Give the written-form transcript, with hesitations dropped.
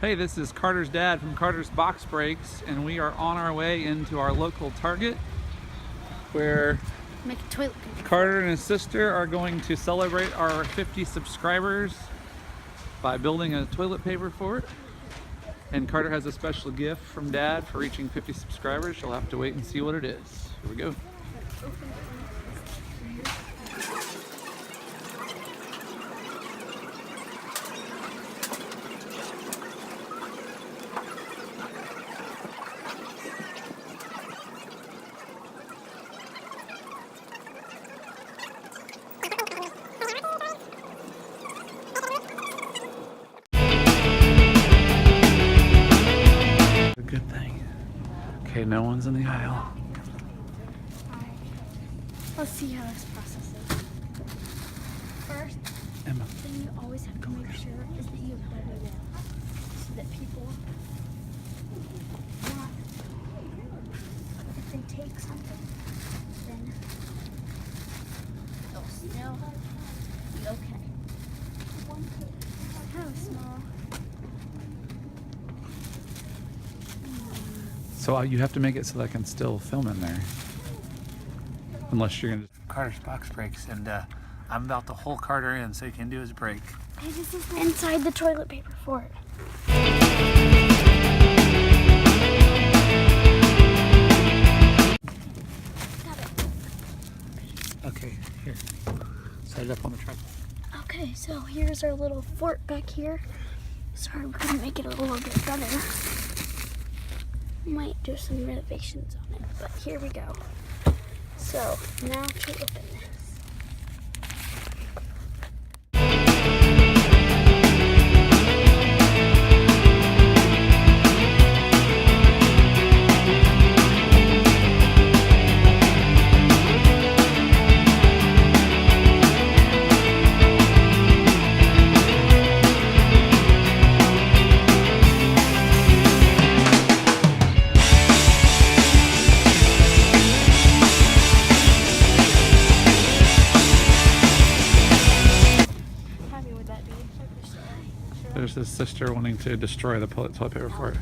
Hey, this is Carter's dad from Carter's Box Breaks, and we are on our way into our local Target where Make a toilet paper. Carter and his sister are going to celebrate our 50 subscribers by building a toilet paper fort. And Carter has a special gift from Dad for reaching 50 subscribers. You'll have to wait and see what it is. Here we go. Good thing. Okay, no one's in the aisle. Let's see how this process is. First Emma. thing you always have to make sure is that you have better than so that people want, if they take something, then they'll still be okay. Kind of small. So you have to make it so that I can still film in there. Unless you're gonna. Carter's Box Breaks, and I'm about to hole Carter in so he can do his break. Hey, this is inside the toilet paper fort. Okay, here. Set it up on the tripod. Okay, so here's our little fort back here. Sorry we couldn't make it a little bit better. Might do some renovations on it, but here we go. So now to open this. Happy with that, dude. There's his sister wanting to destroy the toilet paper fort.